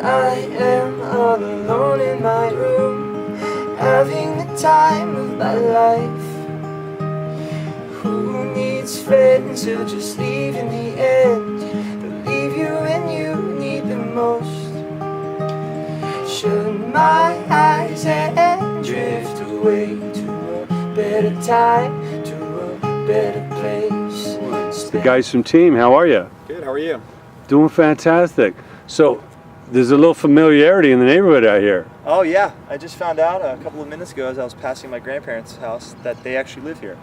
I am all alone in my room, having the time of my life. Who needs friends who'll just leave in the end, but leave you when you need them most? Shut my eyes and drift away to a better time, to a better place. The guys from Team, how are you? Good, how are you? Doing fantastic. So there's a little familiarity in the neighborhood out here. Oh yeah, I just found out a couple of minutes ago as I was passing my grandparents' house that they actually live here.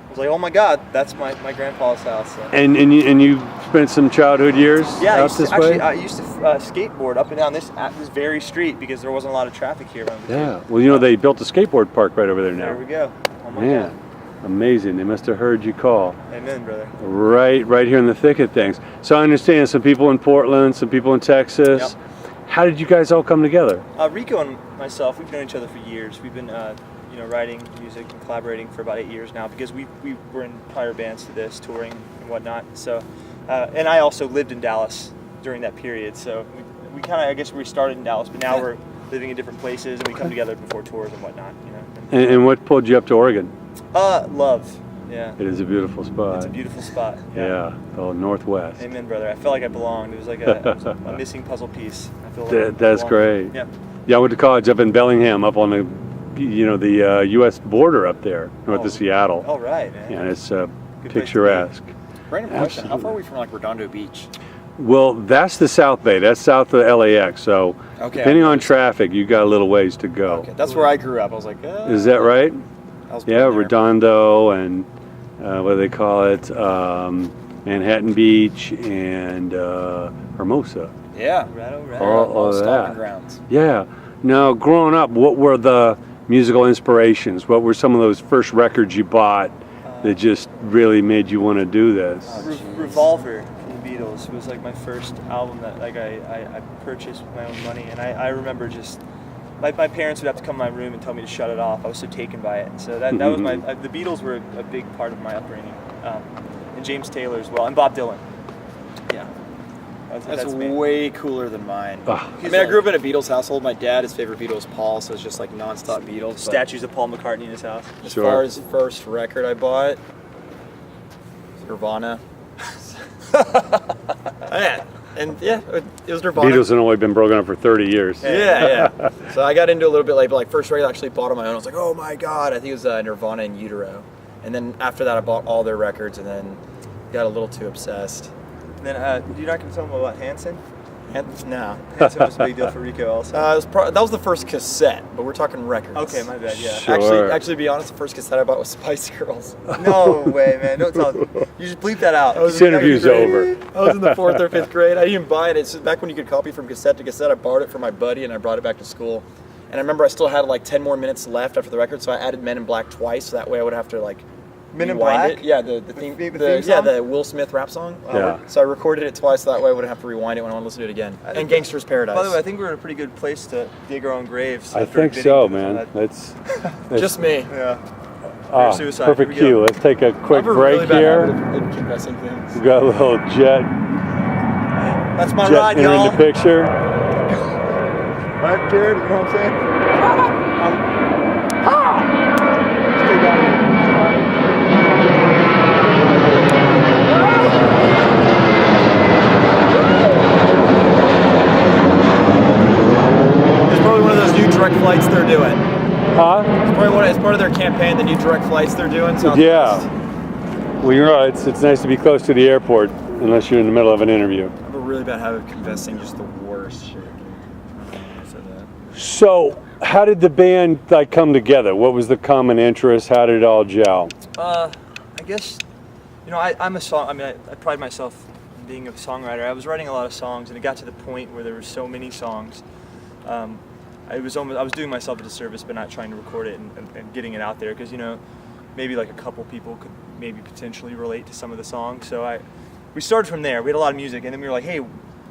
I was like, oh my God, that's my grandpa's house. So. And you spent some childhood years out this way? I used to skateboard up and down this very street because there wasn't a lot of traffic here. When I was a kid. Well, you know, they built a skateboard park right over there now. There we go. Oh my Man, God. amazing. They must have heard you call. Amen, brother. Right here in the thick of things. So I understand some people in Portland, some people in Texas. Yep. How did you guys all come together? Rico and myself, we've known each other for years. We've been writing music and collaborating for about 8 years now because we were in prior bands to this, touring and whatnot. So, and I also lived in Dallas during that period. So we kind of, I guess we started in Dallas, but now we're living in different places and we come together before tours and whatnot. You know. And what pulled you up to Oregon? Love. Yeah. It is a beautiful spot. It's a beautiful spot. Yeah, the Northwest. Amen, brother. I felt like I belonged. It was like a missing puzzle piece. I feel like that's great. Yeah. Yeah, I went to college up in Bellingham, up on the, the U.S. border up there, north of Seattle. Oh, right, man. Yeah, it's picturesque. Random question, how far are we from like Redondo Beach? Well, that's the South Bay. That's south of LAX. So depending on traffic, you got a little ways to go. Okay, that's where I grew up. I was like, is that right? Yeah, Redondo and what do they call it? Manhattan Beach and Hermosa. Yeah, all of that. Grounds. Yeah. Now, growing up, what were the musical inspirations? What were some of those first records you bought that just really made you want to do this? Revolver from the Beatles was like my first album that like I purchased with my own money, and I remember just my parents would have to come to my room and tell me to shut it off. I was so taken by it. So that was the Beatles were a big part of my upbringing, and James Taylor as well, and Bob Dylan. Yeah. That's way cooler than mine. Oh. I mean, I grew up in a Beatles household. My dad, his favorite Beatles, Paul, so it's just like non-stop Beatles. Statues of Paul McCartney in his house. As far as the first record I bought, Nirvana. And yeah, it was Nirvana. Beatles had only been broken up for 30 years. Yeah. So I got into a little bit late, but like first record I actually bought on my own. I was like, oh my God, I think it was Nirvana in Utero. And then after that I bought all their records and then got a little too obsessed. And then, you're not going to tell them about Hanson? No. Hanson was a big deal for Rico also. That was the first cassette, but we're talking records. Okay, my bad, yeah. Sure. Actually, to be honest, the first cassette I bought was Spice Girls. No way, man. Don't tell me. You just bleep that out. This interview's over. I was in the 4th or 5th grade. I didn't buy it. It's back when you could copy from cassette to cassette. I borrowed it from my buddy, and I brought it back to school. And I remember I still had like 10 more minutes left after the record, so I added Men in Black twice, so that way I would have to like Men in rewind Black? it. Yeah, the theme song? The Will Smith rap song. Yeah. So I recorded it twice, so that way I wouldn't have to rewind it when I want to listen to it again. And Gangster's Paradise. By the way, I think we're in a pretty good place to dig our own graves. I think so, man. That's just me. Yeah. Suicide. Perfect cue. Let's take a quick break here. We've got a little jet. That's my ride, y'all. In the picture. Right, Jared, you know what I'm saying? Stay down here. Direct flights they're doing. Huh? It's part of their campaign, the new direct flights they're doing. Yeah. Well, you're right. It's nice to be close to the airport, unless you're in the middle of an interview. I have a really bad habit of confessing just the worst shit. So, how did the band come together? What was the common interest? How did it all gel? I guess, I'm a song. I mean, I pride myself in being a songwriter. I was writing a lot of songs, and it got to the point where there were so many songs. I was doing myself a disservice by not trying to record it and getting it out there because maybe like a couple people could maybe potentially relate to some of the songs. So we started from there. We had a lot of music, and then we were like, hey,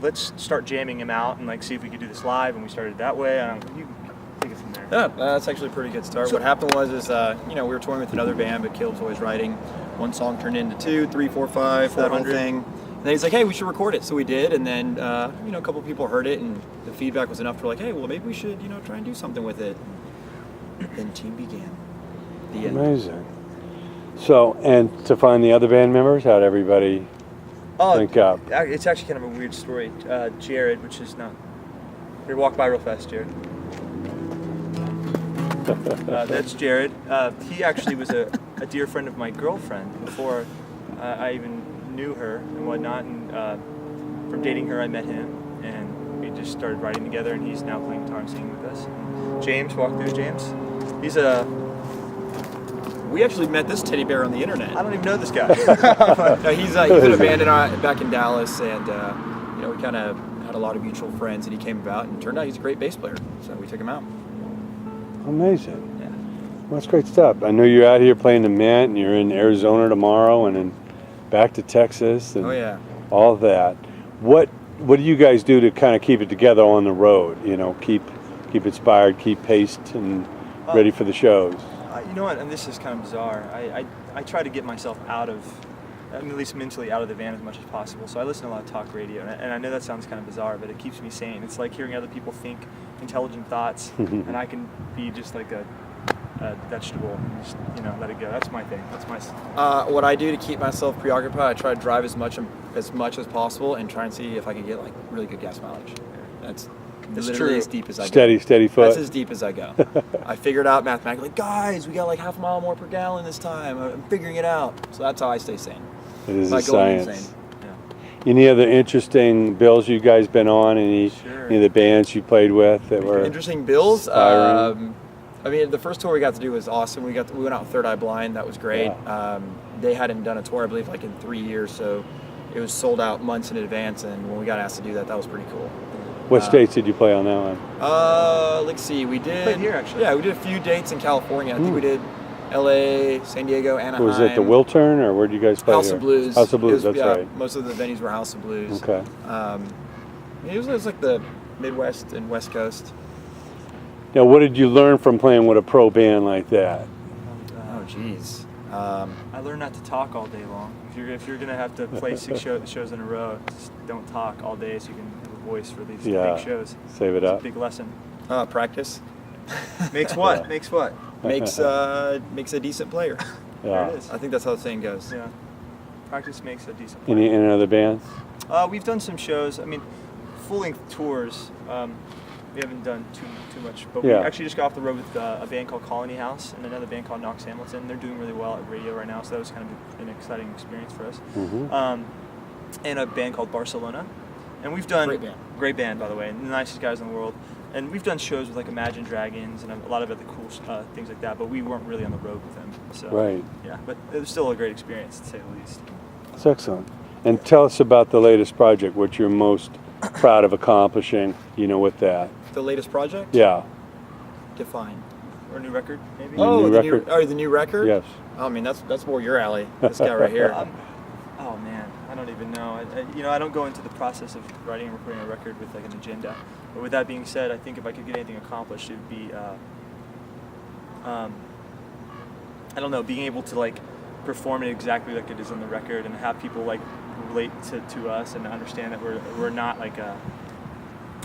let's start jamming them out and see if we could do this live. And we started that way. You can take it from there. Yeah, that's actually a pretty good start. So, what happened was we were touring with another band, but Caleb's always writing. One song turned into 2, 3, 4, 5, that whole thing. And then he's like, hey, we should record it. So we did, and then you know, a couple people heard it, and the feedback was enough for like, hey, well, maybe we should, you know, try and do something with it. And then Team began. The end. Amazing. So, and to find the other band members, how'd everybody link up? It's actually kind of a weird story. Jared, which is not... Here, walk by real fast, Jared. That's Jared. He actually was a dear friend of my girlfriend before I even knew her and whatnot. And from dating her, I met him, and we just started writing together. And he's now playing guitar and singing with us. And James, walk through, James. He's a... We actually met this teddy bear on the internet. I don't even know this guy. No, he's in a band back in Dallas, and you know, we kind of had a lot of mutual friends, and he came about, and turned out he's a great bass player, so we took him out. Amazing. Yeah. Well, that's great stuff. I know you're out here playing the Mint, and you're in Arizona tomorrow, and then back to Texas, and Oh yeah. all of that. What do you guys do to kind of keep it together on the road? You know, keep inspired, keep paced, and ready for the shows. You know what, and this is kind of bizarre. I try to get myself out of, at least mentally out of the van as much as possible. So I listen to a lot of talk radio, and I know that sounds kind of bizarre, but it keeps me sane. It's like hearing other people think intelligent thoughts, and I can be just like a vegetable and just, you know, let it go. That's my thing. That's my... What I do to keep myself preoccupied, I try to drive as much as possible and try and see if I can get like really good gas mileage. That's literally as deep as I go. Steady foot. That's as deep as I go. I figured out mathematically, guys, we got like half a mile more per gallon this time. I'm figuring it out. So that's how I stay sane. It is By a going science. insane. Yeah. Any other interesting bills you guys been on? Any of the bands you played with that were Interesting bills? inspiring? I mean, the first tour we got to do was awesome. We went out with Third Eye Blind. That was great. Yeah. They hadn't done a tour, I believe, like in 3 years, so it was sold out months in advance. And when we got asked to do that, that was pretty cool. What states did you play on that one? Let's see. We did Played here, actually. Yeah, we did a few dates in California. I think we did L.A., San Diego, Anaheim. Was it the Wiltern, or where did you guys play? House here? of Blues. House of Blues. It was, That's right. Most of the venues were House of Blues. Okay. It was like the Midwest and West Coast. Now, what did you learn from playing with a pro band like that? Oh, jeez. I learned not to talk all day long. If you're gonna have to play 6 shows in a row, just don't talk all day so you can have a voice for these big shows. Save it It's up. a big lesson. Practice Makes what? Makes what? makes a decent player. There Yeah. it is. I think that's how the saying goes. Yeah. Practice makes a decent player. Any other bands? We've done some shows. I mean, full-length tours. We haven't done too much, but we actually just got off the road with a band called Colony House and another band called Knox Hamilton. They're doing really well at radio right now, so that was kind of an exciting experience for us. Mm-hmm. And a band called Barcelona, and we've done Great band. by the way, and the nicest guys in the world. And we've done shows with like Imagine Dragons and a lot of other cool things like that, but we weren't really on the road with them. So Right. yeah, but it was still a great experience to say the least. That's excellent. And tell us about the latest project. What you're most proud of accomplishing? You know, with that. The latest project? Yeah. Define. Or a new record, maybe. Oh, new the record? the new record? Yes. I mean, that's more your alley. This guy right here. Oh man, I don't even know. I don't go into the process of writing and recording a record with like an agenda. But with that being said, I think if I could get anything accomplished, it would be, I don't know, being able to like perform it exactly like it is on the record and have people like relate to us and understand that we're not like a.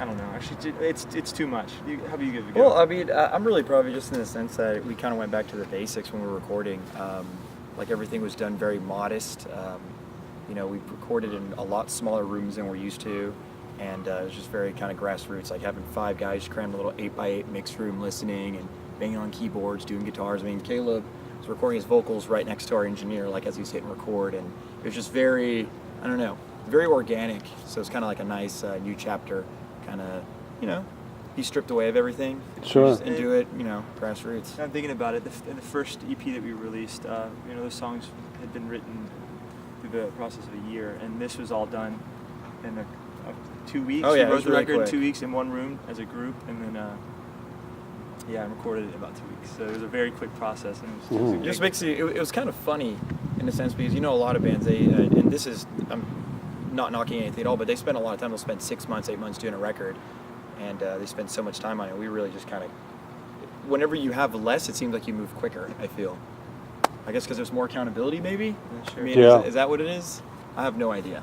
I don't know. Actually, it's too much. How do you give it a go? Well, I mean, I'm really proud of it just in the sense that we kind of went back to the basics when we were recording. Like everything was done very modest. You know, we recorded in a lot smaller rooms than we're used to, and it was just very kind of grassroots, like having 5 guys crammed in a little 8x8 mix room listening and banging on keyboards, doing guitars. I mean, Caleb was recording his vocals right next to our engineer, like as he was hitting record, and it was just very, I don't know, very organic. So it's kind of like a nice new chapter. Kind of, you know, be stripped away of everything. Sure. Just and do it, you know, grassroots. I'm thinking about it. In the first EP that we released, you know, those songs had been written through the process of a year, and this was all done in 2 weeks. Oh, yeah, we it wrote was the really record quick. in 2 weeks in one room as a group, and then I recorded it in about 2 weeks. So it was a very quick process, and it was a It great- just makes it was kind of funny in a sense because you know a lot of bands and this is I'm not knocking anything at all, but they spend a lot of time. They'll spend 6 months, 8 months doing a record, and they spend so much time on it. We really just kind of, whenever you have less, it seems like you move quicker. I feel, I guess because there's more accountability, maybe. Yeah, sure. I mean, Yeah. is that what it is? I have no idea.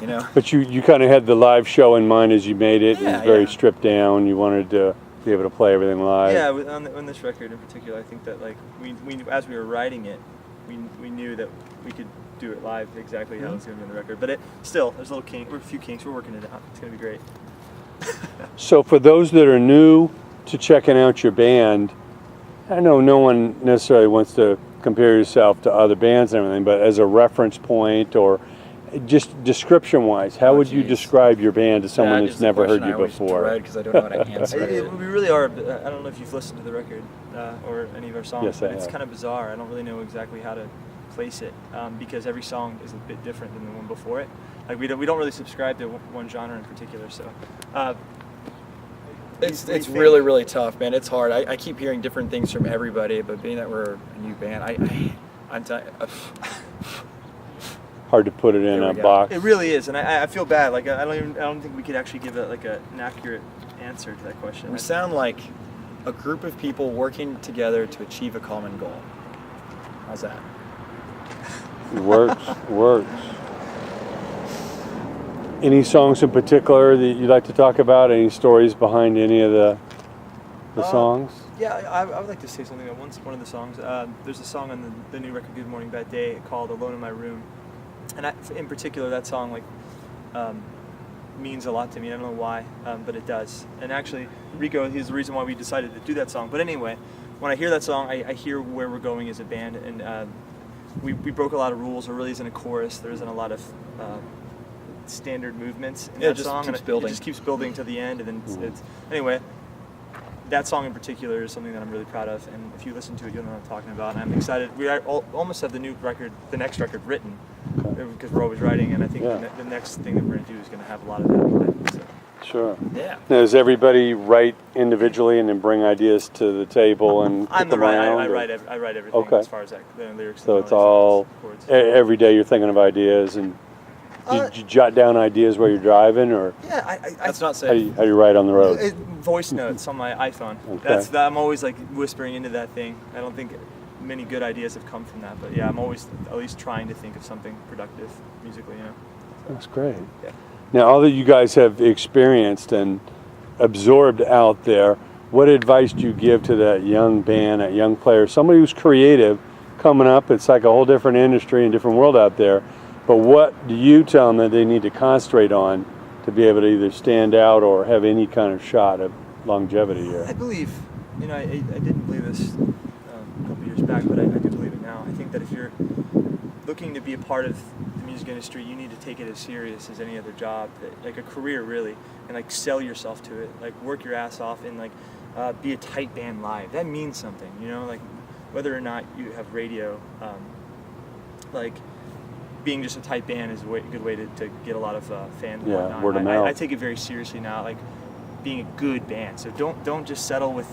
You know. But you kind of had the live show in mind as you made it. It was Yeah, very yeah. stripped down. You wanted to be able to play everything live. Yeah, on this record in particular, I think that like we as we were writing it, we knew that we could do it live exactly how it's going to be on the record. But still, there's a few kinks. We're working it out. It's going to be great. So for those that are new to checking out your band, I know no one necessarily wants to compare yourself to other bands and everything, but as a reference point or just description-wise, how would you describe your band to someone that's never heard you before? Because I don't know how to answer it. We really are. I don't know if you've listened to the record or any of our songs, Yes, I but it's have. kind of bizarre. I don't really know exactly how to place it because every song is a bit different than the one before it. Like we don't really subscribe to one genre in particular. So It's really, really tough, man. It's hard. I keep hearing different things from everybody, but being that we're a new band, I'm telling you, Hard to put it in There a we go. box. It really is, and I feel bad. Like I don't think we could actually give it like an accurate answer to that question. we sound like a group of people working together to achieve a common goal. How's that? It works. Any songs in particular that you'd like to talk about? Any stories behind any of the songs? Yeah, I would like to say something about one of the songs. There's a song on the new record, Good Morning Bad Day, called Alone in My Room. And in particular, that song means a lot to me. I don't know why, but it does. And actually, Rico, he's the reason why we decided to do that song. But anyway, when I hear that song, I hear where we're going as a band. And we broke a lot of rules. There really isn't a chorus. There isn't a lot of standard movements in that just song. keeps and building. It just keeps building to the end. And then it's anyway. That song in particular is something that I'm really proud of, and if you listen to it, you'll know what I'm talking about. And I'm excited. We almost have the next record written, because we're always writing, and I think the next thing that we're going to do is going to have a lot of that in mind. So. Sure. Yeah. Now, does everybody write individually and then bring ideas to the table and I'm put the them writer. around? I write everything Okay. as far as the lyrics. So and it's melodies all and chords. every day you're thinking of ideas, and did you jot down ideas while you're driving, or Yeah, That's not how do safe. you write on the road? voice notes on my iPhone. Okay. I'm always like whispering into that thing. I don't think many good ideas have come from that, but yeah, I'm always at least trying to think of something productive musically. You know. That's great. Yeah. Now, all that you guys have experienced and absorbed out there, what advice do you give to that young band, that young player, somebody who's creative, coming up? It's like a whole different industry and different world out there. But what do you tell them that they need to concentrate on to be able to either stand out or have any kind of shot of longevity here? I believe, I didn't believe this a couple years back, but I do believe it now. I think that if you're looking to be a part of the music industry, you need to take it as serious as any other job, like a career really, and like sell yourself to it, like work your ass off and like be a tight band live. That means something, like whether or not you have radio, like being just a tight band is a good way to get a lot of fans and Yeah, whatnot. word of mouth. I take it very seriously now, like being a good band. So don't just settle with,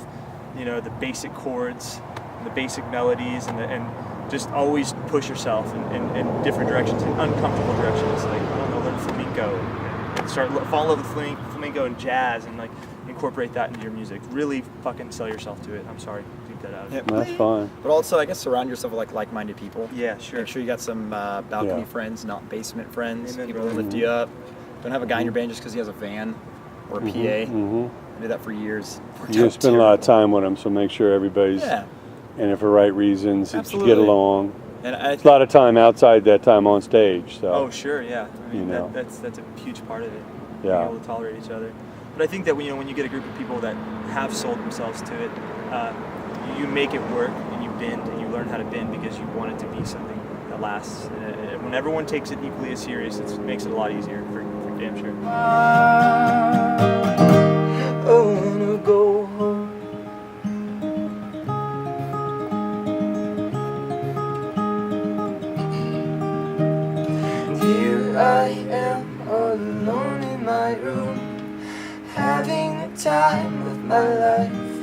the basic chords, and the basic melodies, and just always push yourself in different directions, in uncomfortable directions. Like I don't know, learn flamenco and start fall in love with flamenco and jazz, and like incorporate that into your music. Really fucking sell yourself to it. I'm sorry, leave that out. Yep. That's fine. But also, I guess surround yourself with like-minded people. Yeah, sure. Make sure you got some balcony Yeah. friends, not basement friends. Amen, People that brother. lift you up. Don't have a guy in your band just because he has a van or a PA. Mm-hmm. I did that for years. Worked You out spend a lot of terrible. time with them, so make sure everybody's Yeah. in it for right reasons, that you get Absolutely. along. And It's a lot of time outside that time on stage. So Oh, sure, yeah. I mean, You know. that's a huge part of it. Yeah. Being able to tolerate each other. But I think that when you get a group of people that have sold themselves to it, you make it work, and you bend, and you learn how to bend because you want it to be something that lasts. And when everyone takes it equally as serious, it makes it a lot easier for damn sure. I wanna go home. Here I am, all alone in my room, having the time of my life.